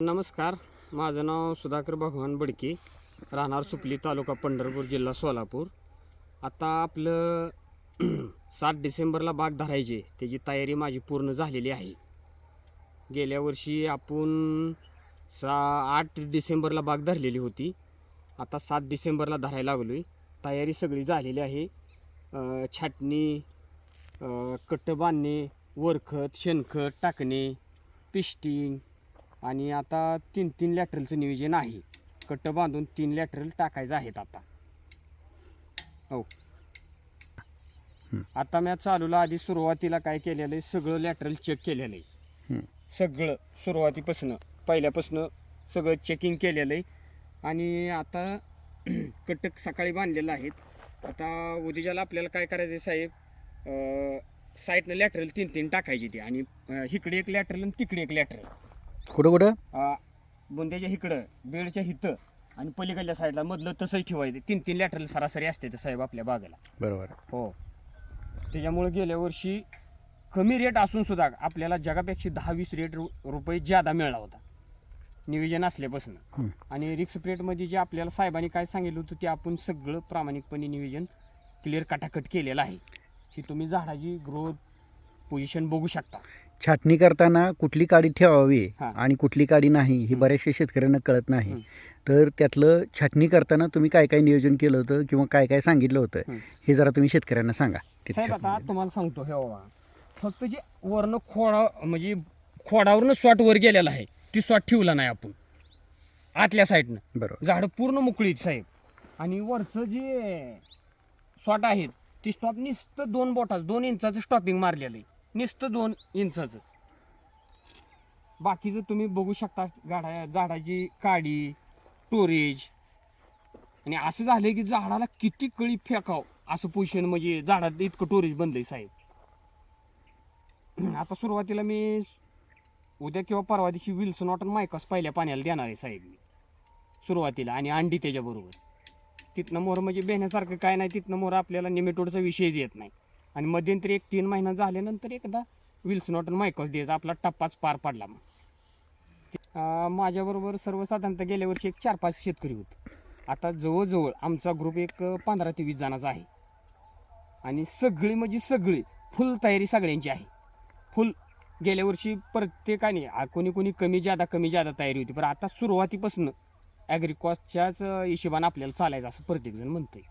नमस्कार, माझं नाव सुधाकर भगवान बडके, राहणार सुपली, तालुका पंढरपूर, जिल्हा सोलापूर. आता आपलं 7 डिसेंबरला बाग धरायची, त्याची तयारी माझी पूर्ण झालेली आहे. गेल्या वर्षी आपण 8 डिसेंबरला बाग धरलेली होती. आता 7 डिसेंबरला धरायला लागलो आहे. तयारी सगळी झालेली आहे. छाटणी, कट्ट बांधणे, वरखत, शेणखत टाकणे, पिस्टिंग आणि आता 3 लॅटरलचं नियोजन आहे. कट्ट बांधून 3 लॅटरल टाकायचं आहेत आता. हो, आता मी चालूला आधी सुरुवातीला काय केलेलं आहे, सगळं लॅटरल चेक केलेलं आहे. सगळं सुरुवातीपासून पहिल्यापासून सगळं चेकिंग केलेलं आहे. आणि आता कट्ट सकाळी बांधलेलं आहेत. आता उद्याला आपल्याला काय करायचं आहे साहेब, साईडनं लॅटरल 3 टाकायची ती, आणि इकडे एक लॅटरल आणि तिकडे एक लॅटरल. कुठं बुंद्याच्या इकडं, बेडच्या हिथं आणि पलीकडल्या साईडला मधलं तसंच ठेवायचं. 3 लॅटरल सरासरी असते तर साहेब आपल्या बागेला. बरोबर. हो, त्याच्यामुळे गेल्या वर्षी कमी रेट असून सुद्धा आपल्याला जगापेक्षा 10-20 रुपये ज्यादा मिळाला होता नियोजन असल्यापासून. आणि रिक्स प्लेटमध्ये जे आपल्याला साहेबांनी काय सांगितलं होतं ते आपण सगळं प्रामाणिकपणे नियोजन क्लिअर कटाकट केलेलं आहे. की तुम्ही झाडाची ग्रोथ पोझिशन बघू शकता. छाटणी करताना कुठली काडी ठेवावी हां. आणि कुठली काडी नाही हे बऱ्याचशा शेतकऱ्यांना कळत नाही. तर त्यातलं छाटणी करताना तुम्ही काय काय नियोजन केलं होतं किंवा काय काय सांगितलं होतं हे जरा तुम्ही शेतकऱ्यांना सांगा. साहेब आता तुम्हाला सांगतो, हे बाबा फक्त जे वरनं म्हणजे खोडावरनं शॉट वर गेलेला आहे ती शॉट ठेवला नाही आपण आतल्या साईडनं. बरोबर. झाडं पूर्ण मोकळी साहेब. आणि वरचं जे शॉट आहेत ती स्टॉप नुसतं 2 इंचाचं स्टॉपिंग मारलेलं आहे, नुसतं 2 इंचाचं. बाकीचं तुम्ही बघू शकता, झाडाची काडी, स्टोरेज. आणि असं झालंय की झाडाला किती कळी फेकाव असं पोझिशन, म्हणजे झाडात इतकं स्टोरेज बनलंय साहेब. आता सुरुवातीला मी उद्या किंवा परवा दिवशी विल्सन नॉटन मायकॉस पहिल्या पाण्याला देणार आहे साहेब मी सुरुवातीला, आणि अंडी त्याच्याबरोबर. तिथनं मोर म्हणजे बेहण्यासारखं काय नाही, तिथनं मोर आपल्याला निमेटोडचा विषयच येत नाही. आणि मध्यंतरी 3 महिना झाल्यानंतर एकदा विल्सन नॉटन मायकॉस द्यायचा, आपला टप्पाच पार पडला. मग माझ्याबरोबर सर्वसाधारणतः गेल्या वर्षी 4-5 शेतकरी होते. आता जवळजवळ आमचा ग्रुप 15 ते 20 जणांचा आहे. आणि सगळी म्हणजे सगळी फुल तयारी सगळ्यांची आहे, फुल. गेल्या वर्षी प्रत्येकाने कोणी कमी जादा तयारी होती, पण आता सुरुवातीपासून ॲग्रिकॉसच्याच हिशोबाने आपल्याला चालायचं असं प्रत्येकजण म्हणतंय.